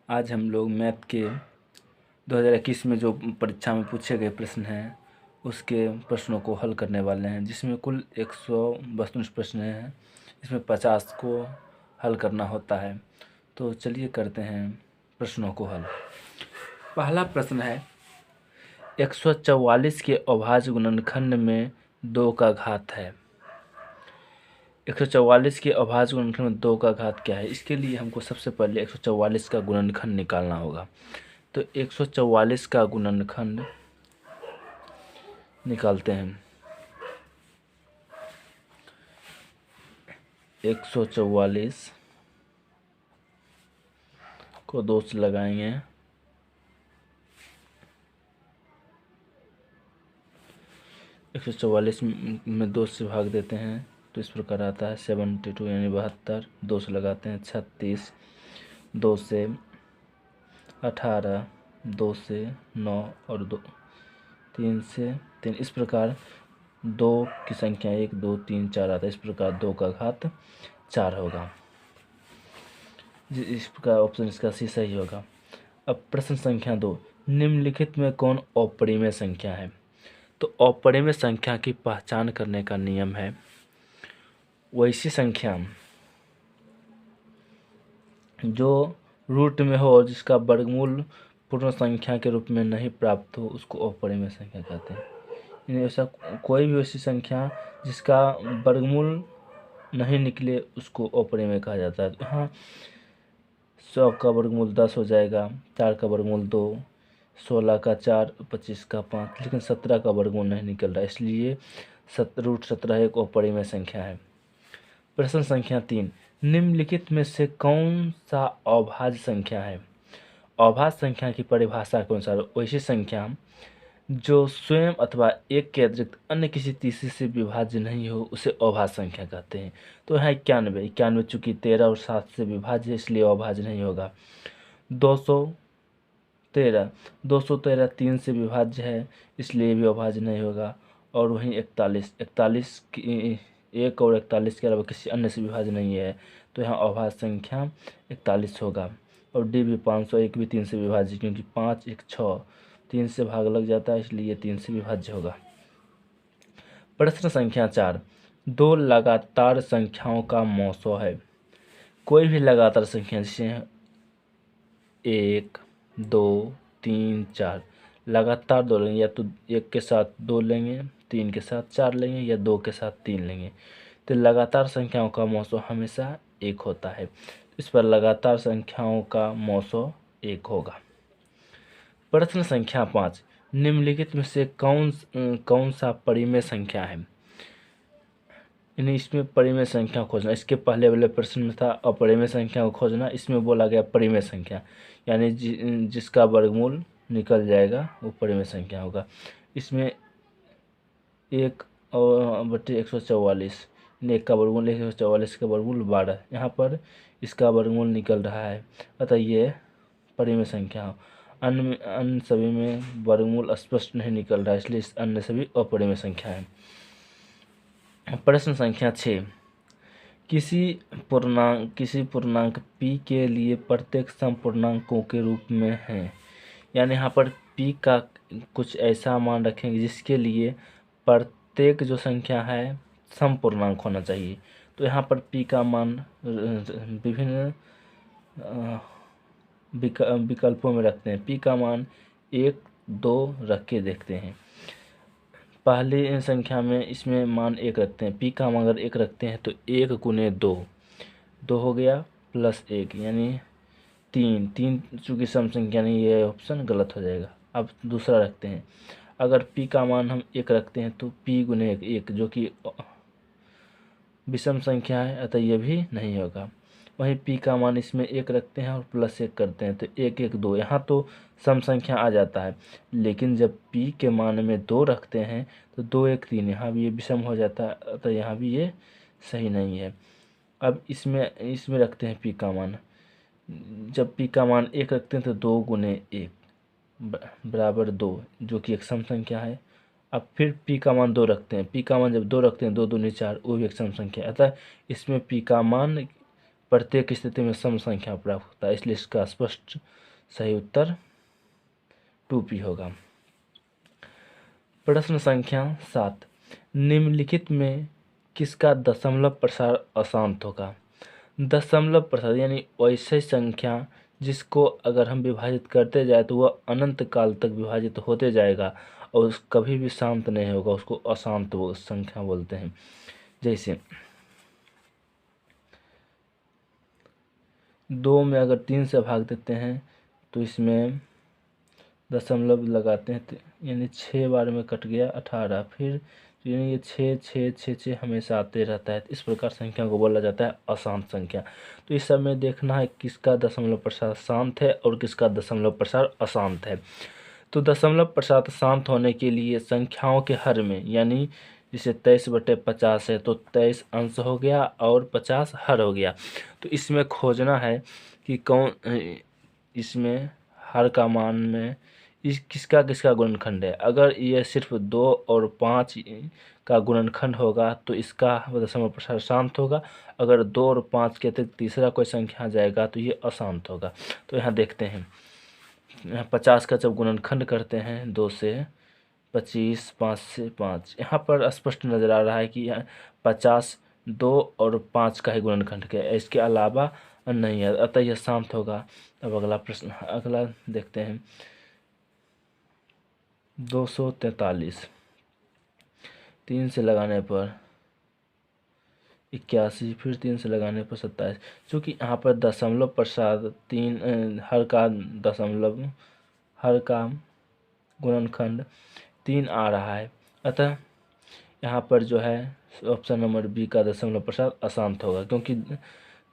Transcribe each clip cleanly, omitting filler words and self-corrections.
आज हम लोग मैथ के 2021 में जो परीक्षा में पूछे गए प्रश्न हैं उसके प्रश्नों को हल करने वाले हैं, जिसमें कुल 132 प्रश्न हैं। इसमें 50 को हल करना होता है। तो चलिए करते हैं प्रश्नों को हल। पहला प्रश्न है 144 के अभाज्य गुणनखंड में 2 का घात है। 144 के अभाज्य गुणनखंड में 2 का घात क्या है? इसके लिए हमको सबसे पहले 144 का गुणनखंड निकालना होगा। तो 144 का गुणनखंड निकालते हैं। 144 को 2 से लगाएंगे। 144 में 2 से भाग देते हैं तो इस प्रकार आता है 72 यानी 72। 2 से लगाते हैं 36, 2 से 18, 2 से 9 और 3 से 3। इस प्रकार 2 की संख्या 1, 2, 3, 4 आता है। इस प्रकार 2 का घात 4 होगा। इस प्रकार ऑप्शन इसका सी सही होगा। अब प्रश्न संख्या 2, निम्नलिखित में कौन अपरिमेय संख्या है? तो अपरिमेय संख्या की पहचान करने का नियम है वैसी संख्या जो रूट में हो और जिसका वर्गमूल पूर्ण संख्या के रूप में नहीं प्राप्त हो उसको अपरिमेय संख्या कहते हैं। यानी ऐसा कोई भी वैसी संख्या जिसका वर्गमूल नहीं निकले उसको अपरिमेय कहा जाता है। यहाँ 100 का वर्गमूल 10 हो जाएगा, 4 का वर्गमूल 2, 16 का 4, 25 का 5, लेकिन 17 का वर्गमूल नहीं निकल रहा, इसलिए √17 एक अपरिमेय संख्या है। प्रश्न संख्या 3, निम्नलिखित में से कौन सा अभाज्य संख्या है? अभाज्य संख्या की परिभाषा के अनुसार वैसी संख्या जो स्वयं अथवा एक के अतिरिक्त अन्य किसी तीसरे से विभाज्य नहीं हो उसे अभाज्य संख्या कहते हैं। तो यहाँ 91 चूँकि 13 और 7 से विभाज्य है इसलिए अभाज्य नहीं होगा। 213 3 से विभाज्य है इसलिए भी अभाज्य नहीं होगा। और वहीं 41 की 1 और 41 के अलावा किसी अन्य से विभाज्य नहीं है, तो यहाँ अभाज्य संख्या 41 होगा। और डी भी 501 भी 3 से विभाज्य, क्योंकि 5, 1, 6 3 से भाग लग जाता है इसलिए ये 3 से विभाज्य होगा। प्रश्न संख्या 4, 2 लगातार संख्याओं का मौसो है। कोई भी लगातार संख्या जैसे 1, 2, 3, 4 लगातार 2 लेंगे, या तो 1 के साथ 2 लेंगे, 3 के साथ 4 लेंगे या 2 के साथ 3 लेंगे। तो लगातार संख्याओं का मौसो हमेशा 1 होता है। इस पर लगातार संख्याओं का मौसो 1 होगा। प्रश्न संख्या 5, निम्नलिखित में से कौन सा परिमेय संख्या है? यानी इसमें परिमेय संख्या खोजना। इसके पहले वाले प्रश्न में था अपरिमेय संख्या को खोजना, इसमें बोला गया परिमेय संख्या, यानी जिसका वर्गमूल निकल जाएगा वो परिमेय संख्या होगा। इसमें 1/144, 1 का वर्गमूल 144 का वर्गमूल 12, यहाँ पर इसका वर्गमूल निकल रहा है, अतः ये परिमेय संख्या हो। अन्य सभी में वर्गमूल स्पष्ट नहीं निकल रहा है इसलिए अन्य सभी अपरिमेय संख्या है। प्रश्न संख्या 6, किसी पूर्णांक p के लिए प्रत्येक समपूर्णांकों के रूप में है। यानी यहाँ पर p का कुछ ऐसा मान रखेंगे जिसके लिए प्रत्येक जो संख्या है समपूर्णांक होना चाहिए। तो यहाँ पर p का मान विभिन्न विकल्पों में रखते हैं। p का मान 1, 2 रख के देखते हैं। पहली संख्या में इसमें मान 1 रखते हैं। p का मान अगर 1 रखते हैं तो 1 गुने 2 हो गया, प्लस 1 यानी 3 चूँकि सम संख्या नहीं, ये ऑप्शन गलत हो जाएगा। अब दूसरा रखते हैं। अगर p का मान हम 1 रखते हैं तो p गुने 1 जो कि विषम संख्या है, अतः यह भी नहीं होगा। वहीं p का मान इसमें 1 रखते हैं और प्लस 1 करते हैं तो 1, 1, 2, यहाँ तो सम संख्या आ जाता है, लेकिन जब p के मान में 2 रखते हैं तो 2, 1, 3 यहाँ भी ये विषम हो जाता है, अतः यहाँ भी ये सही नहीं है। अब इसमें रखते हैं p का मान। जब p का मान 1 रखते हैं तो 2 गुने 1 बराबर 2 जो कि एक सम संख्या है। अब फिर p का मान 2 रखते हैं। p का मान जब 2 रखते हैं 2 दूनी 4, वो भी एक सम संख्या है। अतः इसमें p का मान प्रत्येक स्थिति में सम संख्या प्राप्त होता है, इसलिए इसका स्पष्ट सही उत्तर 2P होगा। प्रश्न संख्या 7, निम्नलिखित में किसका दशमलव प्रसार अशांत होगा? दशमलव प्रसार यानी वैसे संख्या जिसको अगर हम विभाजित करते जाए तो वह अनंत काल तक विभाजित होते जाएगा और कभी भी शांत नहीं होगा, उसको अशांत संख्या बोलते हैं। जैसे 2 में अगर 3 से भाग देते हैं तो इसमें दशमलव लगाते हैं यानी 6 बार में कट गया 18, फिर यानी ये 6 6 6 6 हमेशा आते रहता है। इस प्रकार संख्या को बोला जाता है अशांत संख्या। तो इस समय देखना है किसका दशमलव प्रसार शांत है और किसका दशमलव प्रसार अशांत है। तो दशमलव प्रसार शांत होने के लिए संख्याओं के हर में, यानी जैसे 23/50 है तो 23 अंश हो गया और 50 हर हो गया। तो इसमें खोजना है कि कौन इसमें हर का मान में किसका किसका गुणनखंड है। अगर ये सिर्फ 2 और 5 का गुणनखंड होगा तो इसका दशमलव प्रसार शांत होगा। अगर 2 और 5 के अतिरिक्त तीसरा कोई संख्या आ जाएगा तो ये अशांत होगा। तो यहाँ देखते हैं, यहाँ 50 का जब गुणनखंड करते हैं 2 से 25, 5 से 5, यहाँ पर स्पष्ट नज़र आ रहा है कि 50 2 और 5 का ही गुणनखंड है, इसके अलावा नहीं है, अतः यह शांत होगा। अब अगला प्रश्न, अगला देखते हैं 243, 3 से लगाने पर 81, फिर 3 से लगाने पर 27। चूँकि यहाँ पर दशमलव प्रसार 3 हर का गुणनखंड 3 आ रहा है, अतः यहाँ पर जो है ऑप्शन नंबर बी का दशमलव प्रसार अशांत होगा, क्योंकि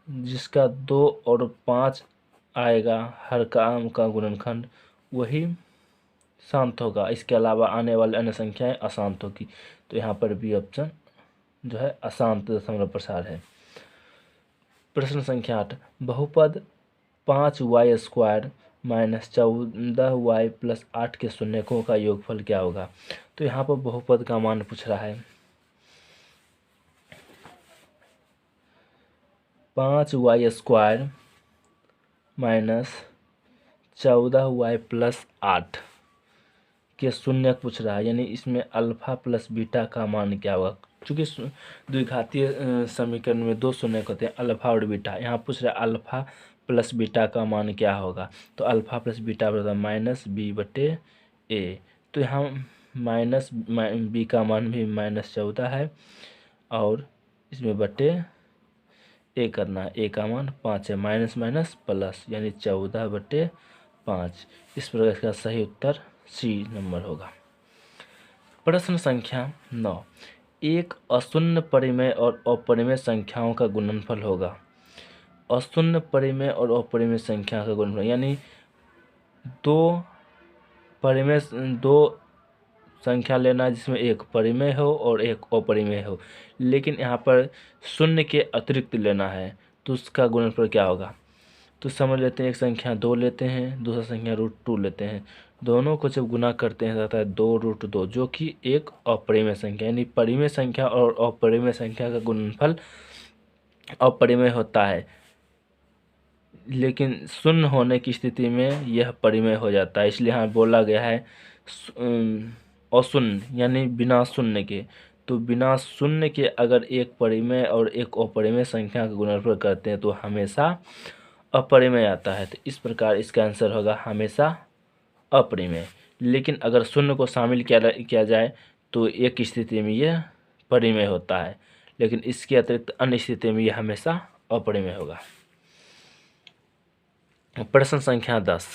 जिसका 2 और 5 आएगा हर का गुणनखंड वही शांत होगा, इसके अलावा आने वाले अन्य संख्याएं अशांत होगी। तो यहाँ पर बी ऑप्शन जो है अशांत दशमलव प्रसार है। प्रश्न संख्या 8, बहुपद 5y² माइनस 14y प्लस 8 के शून्यकों का योगफल क्या होगा? तो यहाँ पर बहुपद का मान पूछ रहा है। 5y² माइनस 14y प्लस 8 के शून्यक पूछ रहा है, यानी इसमें अल्फा प्लस बीटा का मान क्या होगा? चूँकि द्विघातीय समीकरण में 2 शून्यक होते हैं, अल्फा और बीटा। यहाँ पूछ रहा है अल्फा प्लस बीटा का मान क्या होगा? तो अल्फा प्लस बीटा बराबर -b/a। तो यहाँ माइनस बी का मान भी -14 है और इसमें बटे ए करना है, ए का मान 5 है, माइनस माइनस प्लस यानी 14/5। इस प्रकार इसका सही उत्तर सी नंबर होगा। प्रश्न संख्या 9, एक अशून्य परिमेय और अपरिमेय संख्याओं का गुणनफल होगा। अशून्य परिमेय और अपरिमेय संख्या का गुणनफल यानी दो संख्या लेना जिसमें एक परिमेय हो और एक अपरिमेय हो, लेकिन यहाँ पर शून्य के अतिरिक्त लेना है, तो उसका गुणनफल क्या होगा? तो समझ लेते हैं, एक संख्या 2 लेते हैं, दूसरा संख्या √2 लेते हैं, दोनों को जब गुना करते हैं रहता है 2√2, जो कि एक अपरिमेय संख्या, यानी परिमेय संख्या और अपरिमेय संख्या का गुणनफल अपरिमेय होता है, लेकिन शून्य होने की स्थिति में यह परिमेय हो जाता है। इसलिए यहाँ बोला गया है अशून्य यानी बिना शून्य के। तो बिना शून्य के अगर एक परिमेय और एक अपरिमेय संख्या का गुणनफल करते हैं तो हमेशा अपरिमेय आता है। तो इस प्रकार इसका आंसर होगा हमेशा अपरिमेय। लेकिन अगर शून्य को शामिल किया जाए तो एक स्थिति में यह परिमेय होता है, लेकिन इसके अतिरिक्त अन्य स्थिति में यह हमेशा अपरिमेय होगा। प्रश्न संख्या 10,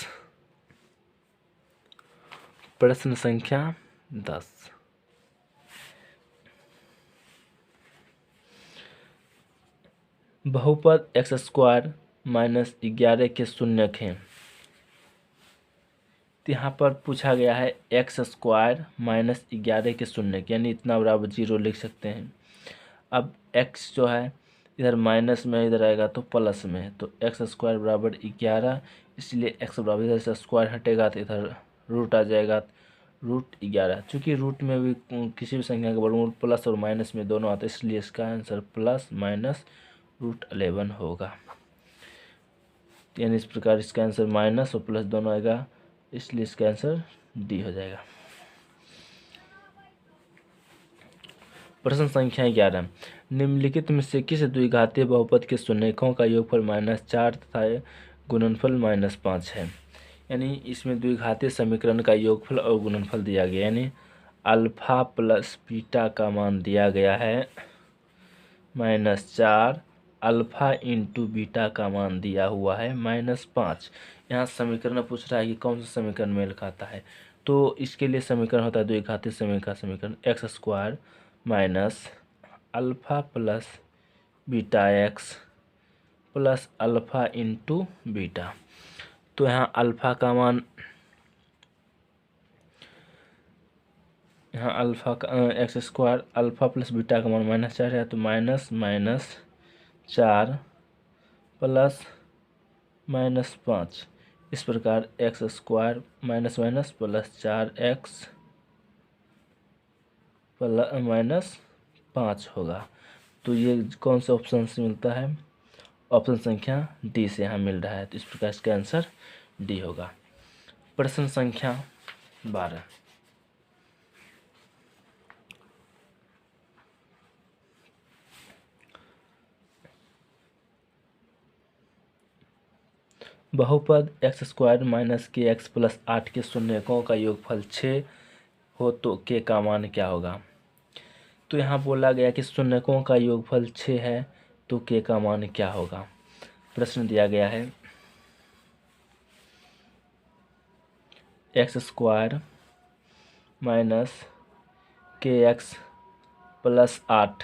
प्रश्न संख्या 10, बहुपद x² माइनस 11 के शून्यक हैं। तो यहाँ पर पूछा गया है x² माइनस 11 के शून्यक, यानी इतना बराबर 0 लिख सकते हैं। अब x जो है इधर माइनस में, इधर आएगा तो प्लस में, तो x² बराबर 11, इसलिए x बराबर इधर से स्क्वायर हटेगा तो इधर रूट आ जाएगा, √11। चूँकि रूट में भी किसी भी संख्या का वर्गमूल प्लस और माइनस में दोनों आते हैं, इसलिए इसका आंसर प्लस माइनस √11 होगा। यानी इस प्रकार इसका आंसर माइनस और प्लस दोनों आएगा, इसलिए इसका आंसर डी हो जाएगा। प्रश्न संख्या 11, निम्नलिखित में से किस द्विघातीय बहुपद के शून्यकों का योगफल -4 तथा गुणनफल -5 है। यानी इसमें द्विघातीय समीकरण का योगफल और गुणनफल दिया गया, यानी अल्फा प्लस बीटा का मान दिया गया है -4, अल्फा इंटू बीटा का मान दिया हुआ है -5। यहाँ समीकरण पूछ रहा है कि कौन सा समीकरण मेल खाता है, तो इसके लिए समीकरण होता है द्विघातीय समीकरण का समीकरण x² minus alpha plus beta x plus alpha into beta. तो यहाँ अल्फा का मान, यहाँ अल्फा का x² अल्फा प्लस बीटा का मान -4 है, तो -4 प्लस -5। इस प्रकार x² minus minus plus 4x plus -5 होगा। तो ये कौन सा ऑप्शन से मिलता है, ऑप्शन संख्या डी से यहाँ मिल रहा है, तो इस प्रकार इसका आंसर डी होगा। प्रश्न संख्या 12, बहुपद x² माइनस kx प्लस 8 के शून्यकों का योगफल 6 हो तो k का मान क्या होगा। तो यहाँ बोला गया कि शून्यकों का योगफल 6 है तो k का मान क्या होगा। प्रश्न दिया गया है x² माइनस kx प्लस 8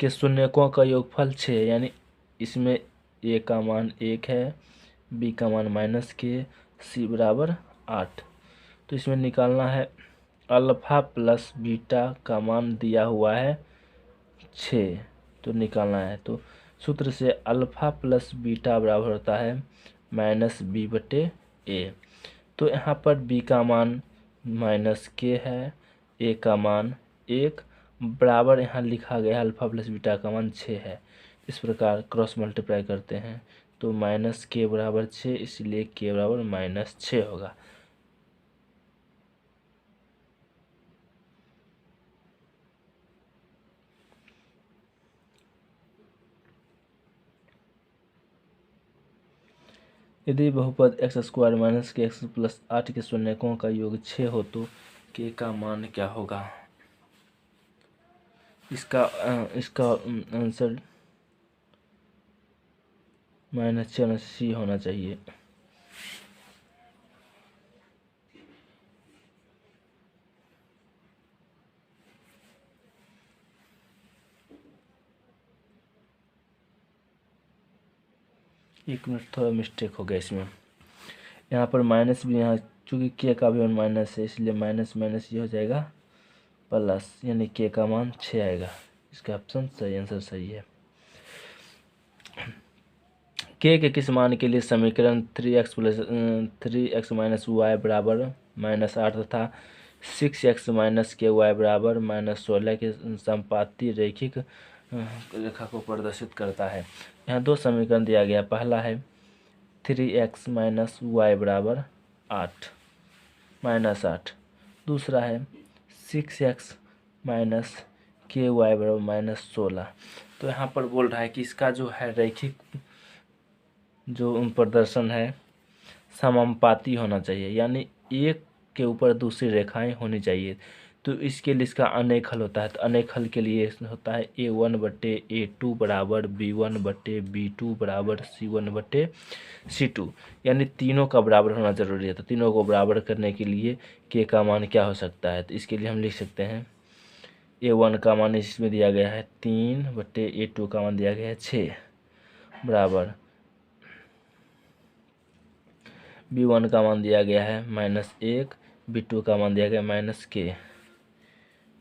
के शून्यकों का योगफल 6, यानी इसमें a का मान 1 है, b का मान -k, c बराबर 8। तो इसमें निकालना है अल्फा प्लस बीटा का मान दिया हुआ है 6, तो निकालना है। तो सूत्र से अल्फा प्लस बीटा बराबर होता है -b/a। तो यहाँ पर b का मान -k है, a का मान 1 बराबर यहाँ लिखा गया है अल्फा प्लस बीटा का मान 6 है। इस प्रकार क्रॉस मल्टीप्लाई करते हैं तो -k बराबर 6, इसलिए k बराबर -6 होगा। यदि बहुपद x² माइनस kx प्लस 8 के शून्यकों का योग 6 हो तो k का मान क्या होगा। इसका आंसर -6 होना चाहिए। एक मिनट, थोड़ा मिस्टेक हो गया इसमें, यहाँ पर माइनस भी, यहाँ चूँकि के का भी माइनस है इसलिए माइनस माइनस ये हो जाएगा प्लस, यानी के का मान 6 आएगा। इसका ऑप्शन सही, आंसर सही है। के किस मान के लिए समीकरण 3x माइनस वाई बराबर -8 तथा 6x माइनस के वाई बराबर -16 के संपाती रैखिक रेखा को प्रदर्शित करता है। यहाँ दो समीकरण दिया गया, पहला है 3x माइनस वाई बराबर -8, दूसरा है 6x माइनस के वाई बराबर -16। तो यहाँ पर बोल रहा है कि इसका जो है रैखिक जो प्रदर्शन है समानुपाती होना चाहिए, यानी एक के ऊपर दूसरी रेखाएं होनी चाहिए। तो इसके लिए इसका अनेक हल होता है, तो अनेक हल के लिए होता है a1/a2 बराबर b1/b2 बराबर c1/c2, यानी तीनों का बराबर होना जरूरी है। तो तीनों को बराबर करने के लिए k का मान क्या हो सकता है, तो इसके लिए हम लिख सकते हैं a1 का मान इसमें दिया गया है 3/a2 का मान दिया गया है 6 बराबर b1 का मान दिया गया है -1, b2 का मान दिया गया -k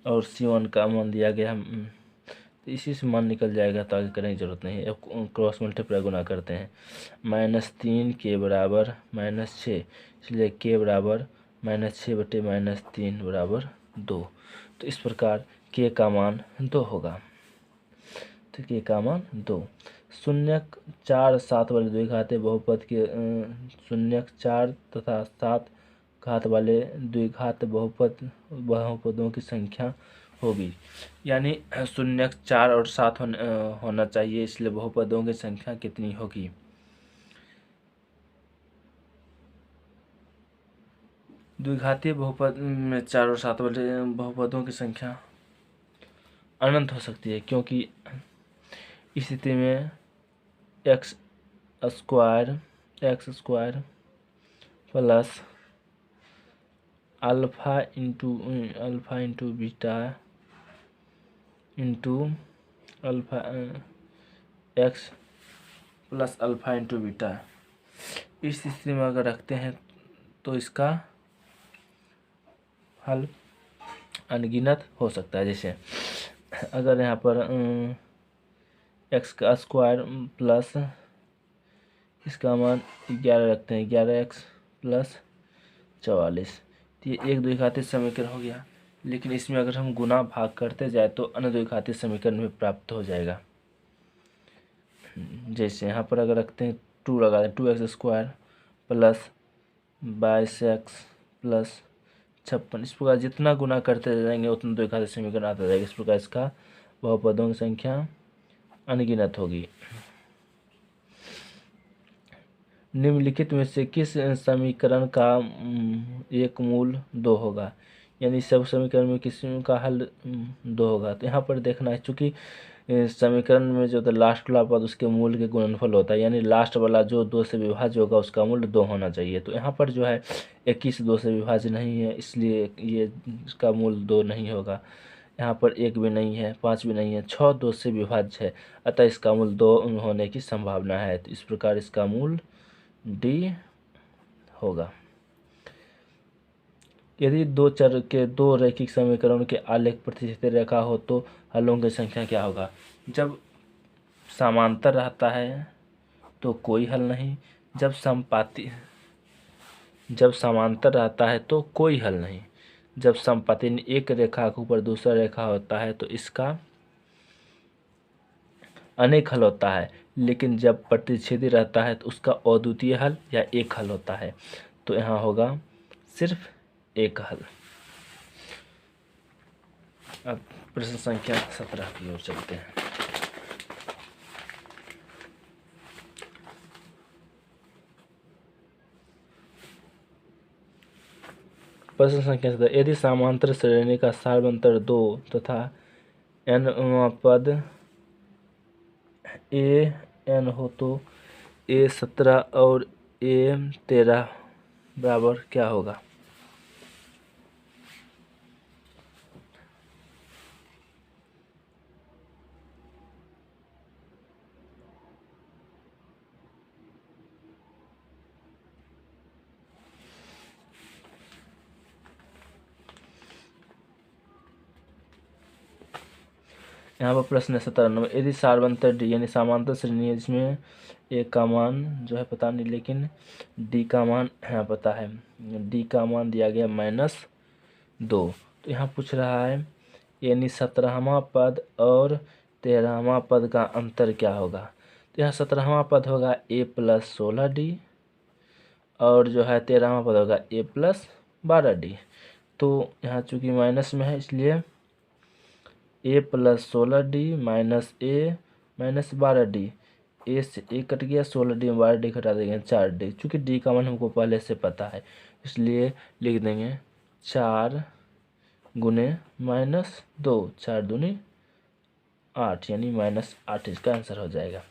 और c1 का मान दिया गया तो इसी से मान निकल जाएगा, तो आगे करने की जरूरत नहीं है। अब क्रॉस मल्टीप्लाई गुना करते हैं, -3 के बराबर -6, इसलिए k बराबर -6/- 3 बराबर 2। तो इस प्रकार k का मान 2 होगा। तो k का मान 2। शून्यक 4 7 वाले द्विघाती बहुपद के शून्यक 4 तथा 7 घात वाले द्विघात बहुपदों की संख्या होगी। यानी शून्यक 4 और 7 होना चाहिए, इसलिए बहुपदों की संख्या कितनी होगी? द्विघातीय बहुपद में 4 और 7 वाले बहुपदों की संख्या अनंत हो सकती है, क्योंकि इस स्थिति में x square plus alpha into beta into alpha x plus alpha into beta, इस स्थिति में अगर रखते हैं तो इसका हल अनगिनत हो सकता है। जैसे अगर यहाँ पर एक्स का स्क्वायर प्लस इसका मान 11 रखते हैं, 11x प्लस 44, तो ये एक द्विघाती समीकरण हो गया। लेकिन इसमें अगर हम गुना भाग करते जाए तो अन्य द्विघाती समीकरण में प्राप्त हो जाएगा। जैसे यहाँ पर अगर रखते हैं 2 लगा दें, 2x square plus 22x plus 56, इस प्रकार जितना गुना करते जाएंगे उतना द्विघाती समीकरण आता जाएगा। इस प्रकार इसका बहुपदों की संख्या अनगिनत होगी। निम्नलिखित में से किस समीकरण का एक मूल 2 होगा? यानी सब समीकरण में किसी का हल 2 होगा। तो यहाँ पर देखना है, चूँकि समीकरण में जो लास्ट वाला पद उसके मूल के गुणनफल होता है, यानी लास्ट वाला जो 2 से विभाज्य होगा उसका मूल 2 होना चाहिए। तो यहाँ पर जो है 21 2 से विभाज्य नहीं है, इसलिए ये इसका मूल 2 नहीं होगा। यहाँ पर 1 भी नहीं है, 5 भी नहीं है, 6 2 से विभाज्य है, अतः इसका मूल 2 होने की संभावना है। तो इस प्रकार इसका मूल डी होगा। यदि दो चर के 2 रैखिक समीकरणों के आलेख प्रतिच्छेदी रेखा हो तो हलों की संख्या क्या होगा? जब समांतर रहता है तो कोई हल नहीं, जब समांतर रहता है तो कोई हल नहीं, जब समपाती एक रेखा के ऊपर दूसरा रेखा होता है तो इसका अनेक हल होता है। लेकिन जब प्रतिच्छेदी रहता है तो उसका अद्वितीय हल या एक हल होता है। तो यहाँ होगा सिर्फ एक हल। अब प्रश्न संख्या 17 की ओर चलते हैं। प्रश्न संख्या 17, यदि समांतर श्रेणी का सार्वंतर 2 तथा n पद a n हो तो a17 और a13 बराबर क्या होगा? यहाँ पर प्रश्न है 17 नंबर, यदि सार्वंतर डी यानी समांतर श्रेणी है जिसमें ए का मान जो है पता नहीं, लेकिन डी का मान यहाँ पता है, डी का मान दिया गया -2। तो यहाँ पूछ रहा है यानी 17वां पद और 13वां पद का अंतर क्या होगा? तो यहाँ 17वां पद होगा a + 16d और जो है 13वां पद होगा a + 12d। तो यहाँ चूँकि माइनस में है इसलिए a + 16d minus a minus 12d, a से a कट गया, 16d में 12d घटा देंगे 4d। चूँकि d का मान हमको पहले से पता है इसलिए लिख देंगे 4 गुने -2, 4 दूनी 8 यानी -8, इसका आंसर हो जाएगा।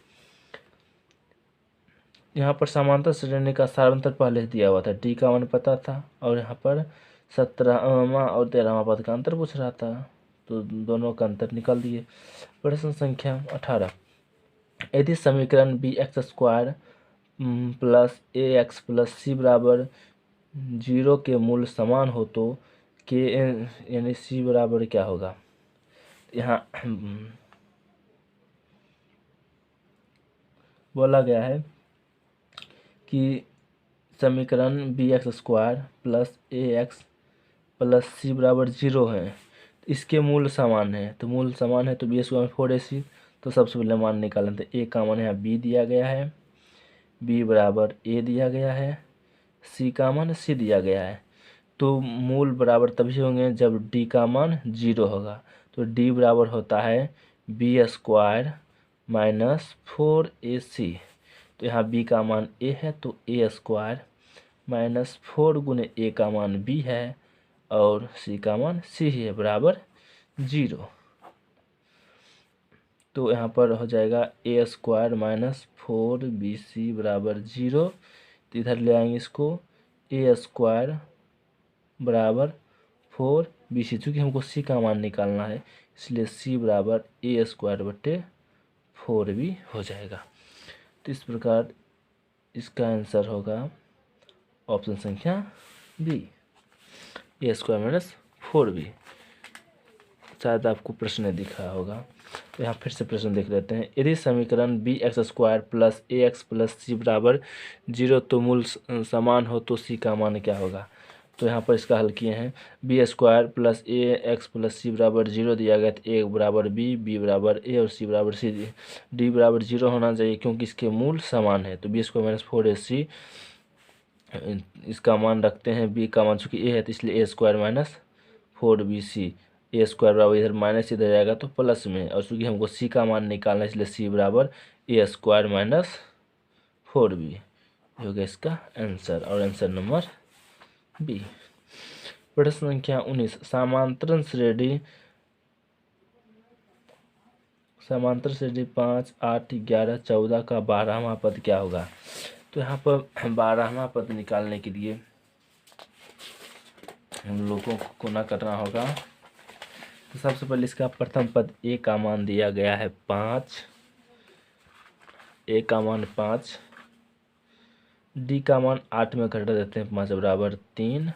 यहाँ पर समांतर श्रेणी का सार्वंतर पहले दिया हुआ था, डी का मान पता था और यहाँ पर 17वां और 13वां पद का अंतर पूछ रहा था, तो दोनों का अंतर निकाल दिए। प्रश्न संख्या 18, यदि समीकरण bx² plus ax plus c बराबर 0 के मूल समान हो तो k यानी c बराबर क्या होगा? यहाँ बोला गया है कि समीकरण bx² plus ax plus c बराबर 0 है, इसके मूल समान है। तो मूल समान है तो b² में 4ac, तो सबसे पहले मान निकालें तो ए का मान यहाँ बी दिया गया है, बी बराबर ए दिया गया है, सी का मान सी दिया गया है। तो मूल बराबर तभी होंगे जब डी का मान 0 होगा। तो डी बराबर होता है बी स्क्वायर माइनस 4ac। तो यहाँ बी का मान ए है तो ए स्क्वायर माइनस 4 गुने ए का मान बी है और सी का मान सी ही है बराबर 0। तो यहाँ पर हो जाएगा ए स्क्वायर माइनस 4bc बराबर 0। तो इधर ले आएंगे इसको, ए स्क्वायर बराबर 4bc, चूँकि हमको सी का मान निकालना है इसलिए सी बराबर ए स्क्वायर बटे 4b हो जाएगा। तो इस प्रकार इसका आंसर होगा ऑप्शन संख्या बी, ए स्क्वायर माइनस 4b। शायद आपको प्रश्न दिखा होगा। तो यहाँ फिर से प्रश्न देख लेते हैं। यदि समीकरण बी एक्स स्क्वायर प्लस ए एक्स प्लस सी बराबर 0 तो मूल समान हो तो सी का मान क्या होगा। तो यहाँ पर इसका हल किए हैं। बी स्क्वायर प्लस ए एक्स प्लस सी बराबर 0 दिया गया तो ए बराबर बी, बी बराबर ए और सी बराबर सी। डी बराबर 0 होना चाहिए क्योंकि इसके मूल समान है। तो बी स्क्वायर माइनस 4ac इसका मान रखते हैं, बी का मान चूँकि ए है तो इसलिए ए स्क्वायर माइनस 4bc। ए स्क्वायर बराबर इधर माइनस इधर जाएगा तो प्लस में, और चूँकि हमको सी का मान निकालना है इसलिए सी बराबर ए स्क्वायर माइनस 4b हो गया इसका आंसर, और आंसर नंबर बी। प्रश्न संख्या 19, समांतर श्रेणी 5, 8, 11, 14 का 12वां पद क्या होगा। तो यहाँ पर 12वां पद निकालने के लिए हम लोगों को ना करना होगा। तो सबसे पहले इसका प्रथम पद ए का मान दिया गया है 5, ए का मान 5, डी का मान 8 में घटा देते हैं 5 बराबर 3।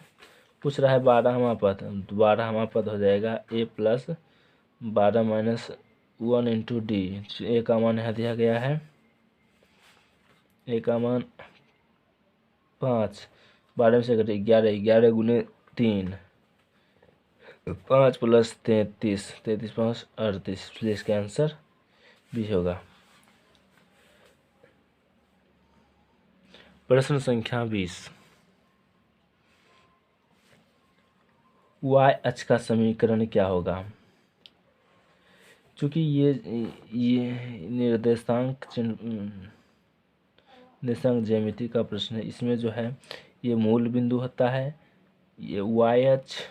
पूछ रहा है 12वां पद, 12वां पद हो जाएगा ए प्लस 12 माइनस 1 इंटू डी। ए का मान यहाँ दिया गया है, ए का मान 5, 12 में से घटे 11, 11 गुने 3, 5 प्लस 33, 33 5 38, इसलिए इसका आंसर बी होगा। प्रश्न संख्या 20, y अक्ष का समीकरण क्या होगा। चूँकि ये निर्देशांक ज्यामिति का प्रश्न है, इसमें जो है ये मूल बिंदु होता है, ये y अक्ष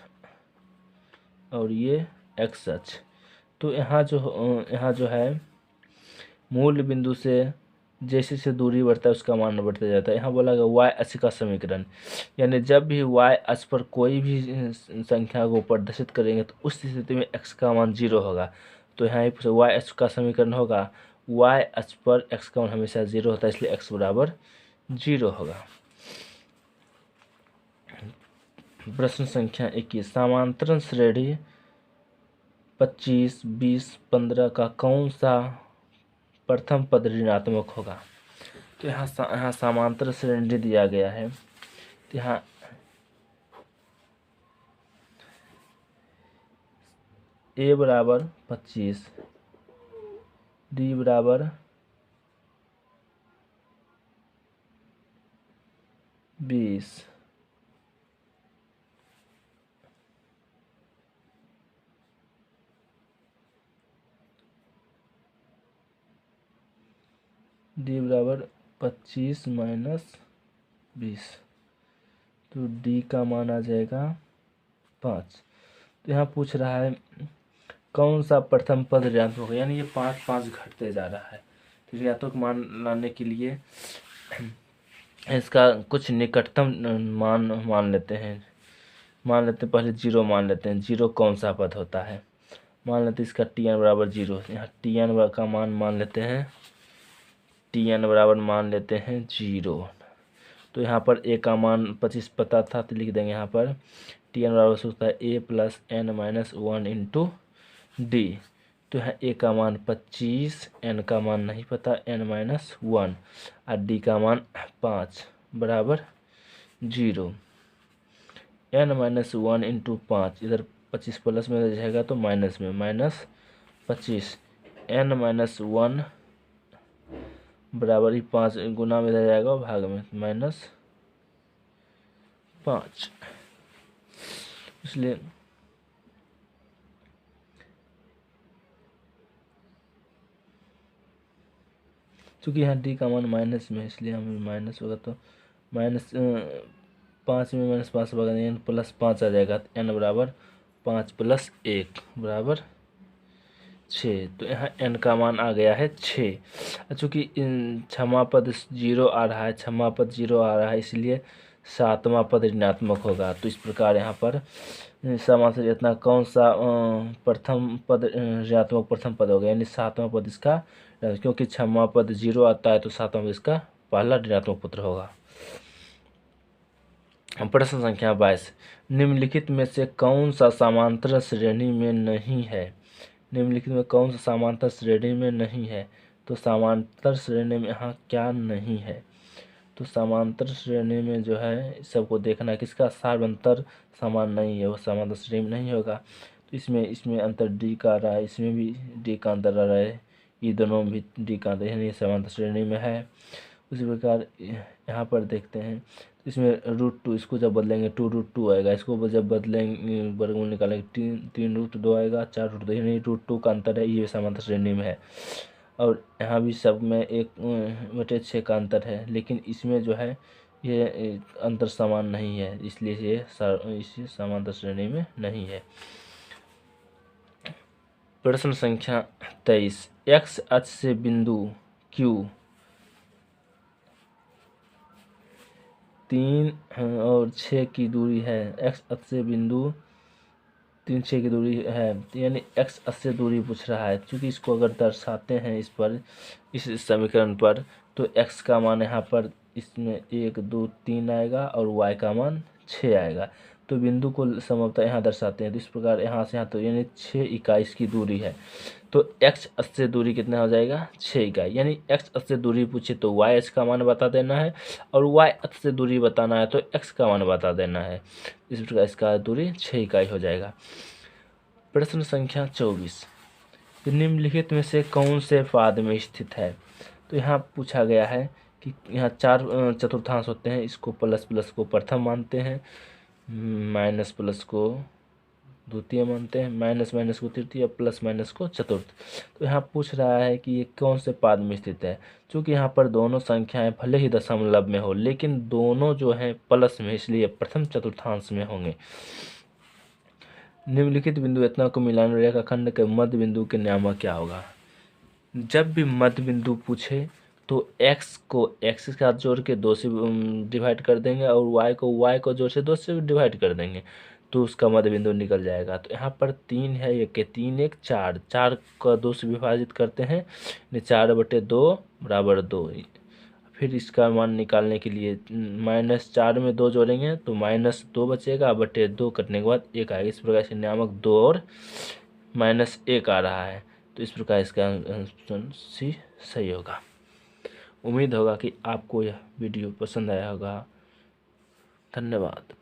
और ये x अक्ष। तो यहाँ जो है मूल बिंदु से जैसे से दूरी बढ़ता है उसका मान बढ़ता जाता है। यहाँ बोला गया y अक्ष का समीकरण, यानी जब भी y अक्ष पर कोई भी संख्या को प्रदर्शित करेंगे तो उस स्थिति में x का मान 0 होगा। तो यहाँ y अक्ष का समीकरण होगा, y अक्ष पर x का मान हमेशा 0 होता है इसलिए x बराबर 0 होगा। प्रश्न संख्या 21, समांतर श्रेणी 25, 20, 15 का कौन सा प्रथम पद ऋणात्मक होगा। तो यहाँ समांतर श्रेणी दिया गया है, तो यहाँ ए बराबर 25, डी बराबर 20, डी बराबर 25 माइनस 20, तो डी का मान आ जाएगा 5। तो यहाँ पूछ रहा है कौन सा प्रथम पद ऋणात्मक होगा, यानी ये 5 5 घटते जा रहा है। तो ऋणात्मक मान लाने के लिए इसका कुछ निकटतम मान लेते हैं। पहले 0 मान लेते हैं। 0 कौन सा पद होता है, मान लेते हैं इसका tn बराबर 0। यहाँ tn का मान लेते हैं, tn बराबर मान लेते हैं 0। तो यहाँ पर a का मान 25 पता था तो लिख देंगे यहाँ पर tn बराबर होता है a plus n minus 1 into D. तो यहाँ a का मान 25, n का मान नहीं पता n माइनस 1 और d का मान 5 बराबर 0। n माइनस 1 इंटू 5, इधर 25 प्लस में जाएगा तो माइनस में, माइनस 25 n-1 बराबर ही 5 गुना में रह जाएगा भाग में -5, इसलिए चूँकि यहाँ डी का मान माइनस में है इसलिए हमें माइनस होगा, तो -5 में -5 भाग n +5 आ जाएगा, तो n बराबर 5 + 1 बराबर 6। तो यहाँ n का मान आ गया है 6। चूँकि छठवां पद 0 आ रहा है, छठवां पद 0 आ रहा है, इसलिए सातवां पद ऋणात्मक होगा। तो इस प्रकार यहाँ पर समास रचना कौन सा प्रथम पद ऋणात्मक प्रथम पद होगा, यानी सातवां पद इसका, क्योंकि छठवां पद 0 आता है तो सातवां पद इसका पहला ऋणात्मक पुत्र होगा। प्रश्न संख्या 22, निम्नलिखित में से कौन सा समांतर श्रेणी में नहीं है? निम्नलिखित में कौन सा समांतर श्रेणी में नहीं है? तो समांतर श्रेणी में यहाँ क्या नहीं है? तो समांतर श्रेणी में जो है सबको देखना है, किसका सार्वंतर समान नहीं है, वो समांतर श्रेणी में नहीं होगा। तो इसमें अंतर डी का आ रहा है, इसमें भी डी का अंतर आ रहा है, ये दोनों भी डी का अंतर, यानी समांतर श्रेणी में है। उसी प्रकार यहाँ पर देखते हैं, इसमें √2, इसको जब बदलेंगे 2√2 आएगा, इसको जब बदलेंगे वर्गमूल निकालेंगे 3√2 आएगा, 4√2, यानी √2 का अंतर है, ये समांतर श्रेणी में है। और यहाँ भी सब में 1/6 का अंतर है, लेकिन इसमें जो है ये अंतर समान नहीं है, इसलिए ये इसी समांतर श्रेणी में नहीं है। प्रश्न संख्या 23, x अक्ष से बिंदु Q 3 और 6 की दूरी है, x अक्ष से बिंदु 3, 6 की दूरी है, यानी x अक्ष से दूरी पूछ रहा है। क्योंकि इसको अगर दर्शाते हैं इस समीकरण पर, तो x का मान यहाँ पर इसमें 1, 2, 3 आएगा और y का मान 6 आएगा। तो बिंदु को संभवतः यहाँ दर्शाते हैं, तो इस प्रकार यहाँ से यहाँ, तो यानी 6 इकाई की दूरी है। तो x अक्ष से दूरी कितना हो जाएगा? 6 इकाई, यानी x अक्ष से दूरी पूछे तो y अक्ष का मान बता देना है, और y अक्ष से दूरी बताना है तो x का मान बता देना है। इस प्रकार इसका दूरी 6 इकाई हो जाएगा। प्रश्न संख्या 24, निम्नलिखित में से कौन से पाद में स्थित है? तो यहाँ पूछा गया है कि यहाँ 4 चतुर्थांश होते हैं, इसको प्लस प्लस को प्रथम मानते हैं, माइनस प्लस को द्वितीय मानते हैं, माइनस माइनस को तृतीय, प्लस माइनस को चतुर्थ। तो यहाँ पूछ रहा है कि ये कौन से पाद में स्थित है। क्योंकि यहाँ पर दोनों संख्याएं भले ही दशमलव में हो, लेकिन दोनों जो हैं प्लस में, इसलिए प्रथम चतुर्थांश में होंगे। निम्नलिखित बिंदु इतना को मिलान रेखाखंड के मध्य बिंदु के नियामक क्या होगा? जब भी मध्य बिंदु पूछे तो x को x के साथ जोड़ के 2 से डिवाइड कर देंगे, और y को जोड़ से 2 से डिवाइड कर देंगे, तो उसका मध्य बिंदु निकल जाएगा। तो यहाँ पर 3 है, ये के 3 1 4, 4 का 2 से विभाजित करते हैं, 4/2 बराबर 2। फिर इसका मान निकालने के लिए -4 में 2 जोड़ेंगे तो -2 बचेगा, बटे 2 कटने के बाद 1 आएगा। इस प्रकार से नियामक 2 और -1 आ रहा है। तो इस प्रकार इसका आंसर सी सही होगा। उम्मीद होगा कि आपको यह वीडियो पसंद आया होगा। धन्यवाद।